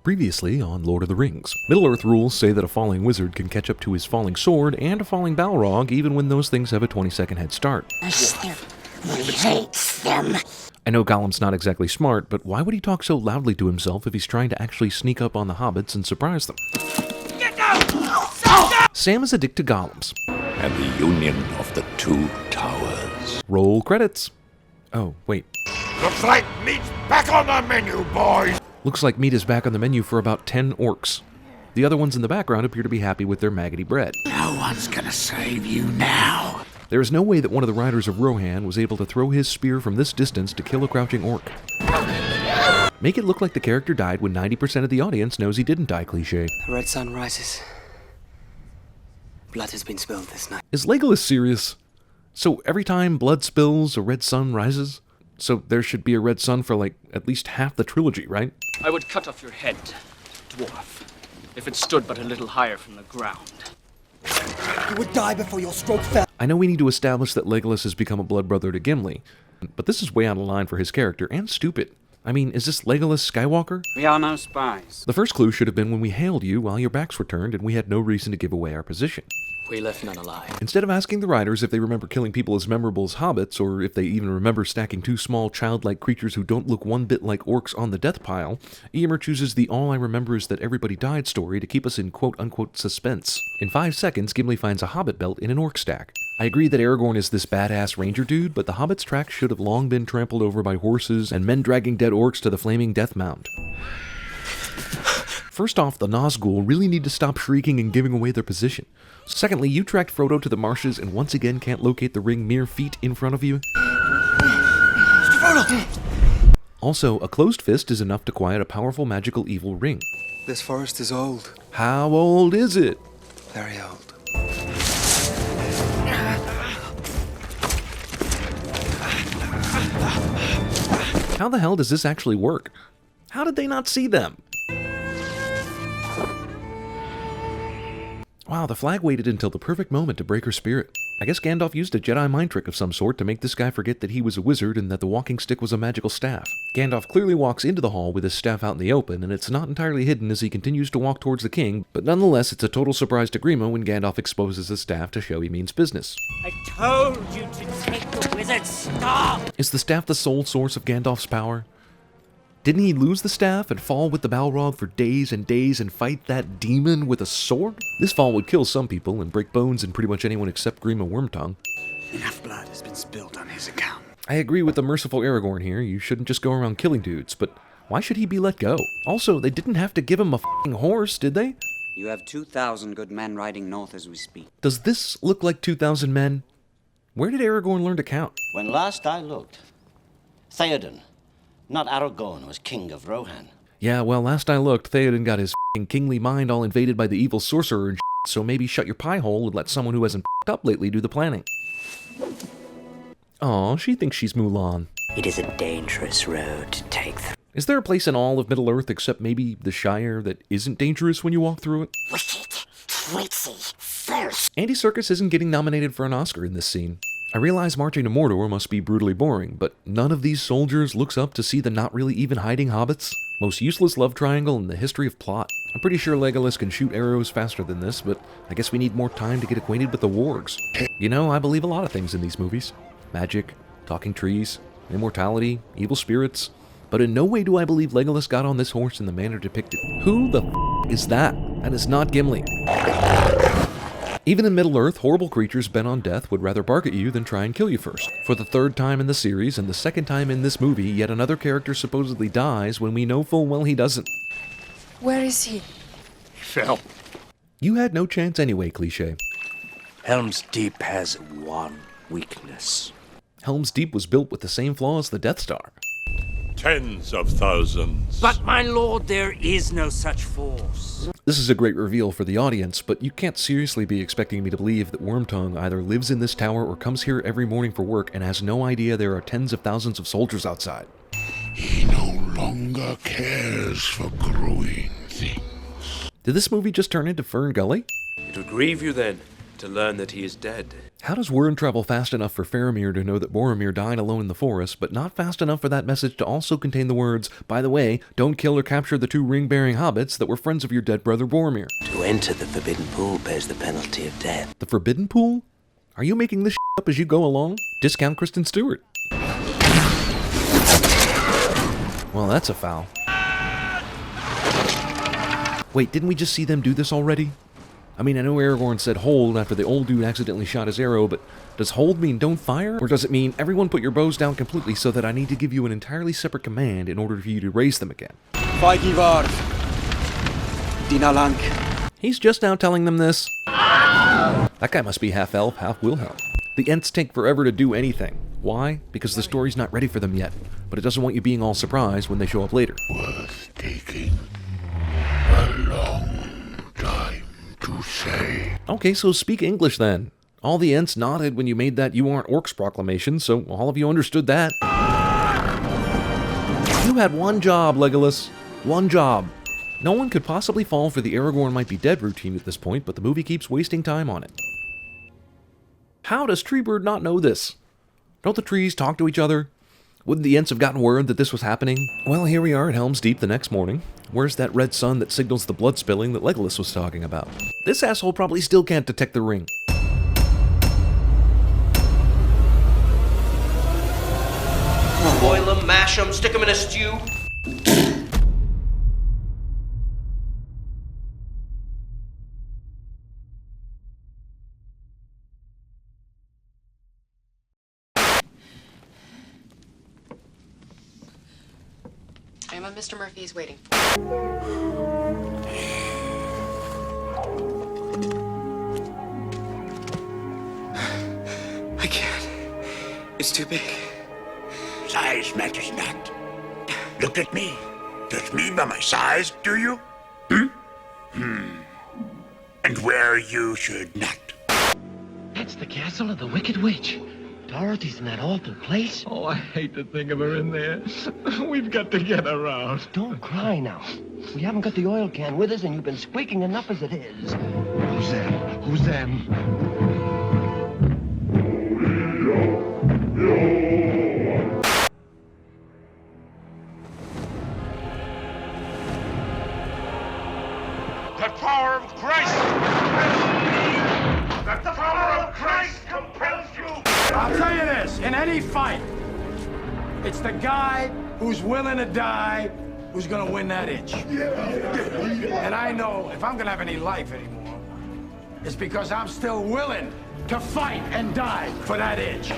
Previously on Lord of the Rings. Middle-earth rules say that a falling wizard can catch up to his falling sword and a falling Balrog even when those things have a 20-second head start. We hate them. I know Gollum's not exactly smart, but why would he talk so loudly to himself if he's trying to actually sneak up on the hobbits and surprise them? Get down! Sam is addicted to golems. And the union of the two towers. Roll credits. Oh, wait. Looks like meat's back on the menu, boys! Looks like meat is back on the menu for about 10 orcs. The other ones in the background appear to be happy with their maggoty bread. No one's gonna save you now. There is no way that one of the riders of Rohan was able to throw his spear from this distance to kill a crouching orc. Make it look like the character died when 90% of the audience knows he didn't die cliché. The red sun rises. Blood has been spilled this night. Is Legolas serious? So every time blood spills, a red sun rises? So there should be a red sun for like at least half the trilogy, right? I would cut off your head, dwarf, if it stood but a little higher from the ground. You would die before your stroke fell. I know we need to establish that Legolas has become a blood brother to Gimli, but this is way out of line for his character, and stupid. I mean, is this Legolas Skywalker? We are no spies. The first clue should have been when we hailed you while your backs were turned and we had no reason to give away our position. We left none alive. Instead of asking the riders if they remember killing people as memorable as hobbits, or if they even remember stacking two small childlike creatures who don't look one bit like orcs on the death pile, Eomer chooses the all I remember is that everybody died story to keep us in quote-unquote suspense. In 5 seconds, Gimli finds a hobbit belt in an orc stack. I agree that Aragorn is this badass ranger dude, but the hobbit's tracks should have long been trampled over by horses and men dragging dead orcs to the flaming death mound. First off, the Nazgul really need to stop shrieking and giving away their position. Secondly, you tracked Frodo to the marshes and once again can't locate the ring mere feet in front of you. Also, a closed fist is enough to quiet a powerful magical evil ring. This forest is old. How old is it? Very old. How the hell does this actually work? How did they not see them? Wow, the flag waited until the perfect moment to break her spirit. I guess Gandalf used a Jedi mind trick of some sort to make this guy forget that he was a wizard and that the walking stick was a magical staff. Gandalf clearly walks into the hall with his staff out in the open, and it's not entirely hidden as he continues to walk towards the king, but nonetheless it's a total surprise to Gríma when Gandalf exposes the staff to show he means business. I told you to take the wizard's staff! Is the staff the sole source of Gandalf's power? Didn't he lose the staff and fall with the Balrog for days and days and fight that demon with a sword? This fall would kill some people and break bones in pretty much anyone except Gríma Wormtongue. Enough blood has been spilled on his account. I agree with the merciful Aragorn here, you shouldn't just go around killing dudes, but why should he be let go? Also, they didn't have to give him a f***ing horse, did they? You have 2,000 good men riding north as we speak. Does this look like 2,000 men? Where did Aragorn learn to count? When last I looked, Theoden, not Aragorn, was king of Rohan. Yeah, well, last I looked, Theoden got his f***ing kingly mind all invaded by the evil sorcerer and shit, so maybe shut your pie hole and let someone who hasn't f***ed up lately do the planning. Aw, she thinks she's Mulan. It is a dangerous road to take through. Is there a place in all of Middle-earth except maybe the Shire that isn't dangerous when you walk through it? Wicked, witty, first. Andy Serkis isn't getting nominated for an Oscar in this scene. I realize marching to Mordor must be brutally boring, but none of these soldiers looks up to see the not really even hiding hobbits. Most useless love triangle in the history of plot. I'm pretty sure Legolas can shoot arrows faster than this, but I guess we need more time to get acquainted with the wargs. You know, I believe a lot of things in these movies. Magic, talking trees, immortality, evil spirits. But in no way do I believe Legolas got on this horse in the manner depicted. Who the f*** is that? That is not Gimli. Even in Middle-earth, horrible creatures bent on death would rather bark at you than try and kill you first. For the 3rd time in the series, and the 2nd time in this movie, yet another character supposedly dies when we know full well he doesn't. Where is he? He fell. You had no chance anyway, cliché. Helm's Deep has one weakness. Helm's Deep was built with the same flaw as the Death Star. Tens of thousands. But my lord, there is no such force. This is a great reveal for the audience, but you can't seriously be expecting me to believe that Wormtongue either lives in this tower or comes here every morning for work and has no idea there are tens of thousands of soldiers outside. He no longer cares for growing things. Did this movie just turn into Fern Gully? It would grieve you then to learn that he is dead. How does word travel fast enough for Faramir to know that Boromir died alone in the forest, but not fast enough for that message to also contain the words, by the way, don't kill or capture the 2 ring-bearing hobbits that were friends of your dead brother Boromir? To enter the Forbidden Pool bears the penalty of death. The Forbidden Pool? Are you making this up as you go along? Discount Kristen Stewart. Well, that's a foul. Wait, didn't we just see them do this already? I mean, I know Aragorn said hold after the old dude accidentally shot his arrow, but does hold mean don't fire? Or does it mean everyone put your bows down completely so that I need to give you an entirely separate command in order for you to raise them again? He's just now telling them this. That guy must be half elf, half Wilhelm. The Ents take forever to do anything. Why? Because the story's not ready for them yet, but it doesn't want you being all surprised when they show up later. Worth taking a long time to say. Okay, so speak English then. All the Ents nodded when you made that you aren't orcs proclamation, so all of you understood that. You had one job, Legolas. One job. No one could possibly fall for the Aragorn might be dead routine at this point, but the movie keeps wasting time on it. How does Treebird not know this? Don't the trees talk to each other? Wouldn't the Ents have gotten word that this was happening? Well, here we are at Helm's Deep the next morning. Where's that red sun that signals the blood spilling that Legolas was talking about? This asshole probably still can't detect the ring. Boil them, mash them, stick them in a stew. Emma, Mr. Murphy is waiting. I can't. It's too big. Size matters not. Look at me. Judge me by my size, do you? And where you should not. That's the castle of the Wicked Witch. Dorothy's in that altered place. Oh, I hate to think of her in there. We've got to get her out. Don't cry now. We haven't got the oil can with us, and you've been squeaking enough as it is. Who's them? Who's them? The power of Christ! The power of Christ compels you! I'll tell you this, in any fight, it's the guy who's willing to die who's gonna win that itch. And I know if I'm gonna have any life anymore, it's because I'm still willing to fight and die for that itch.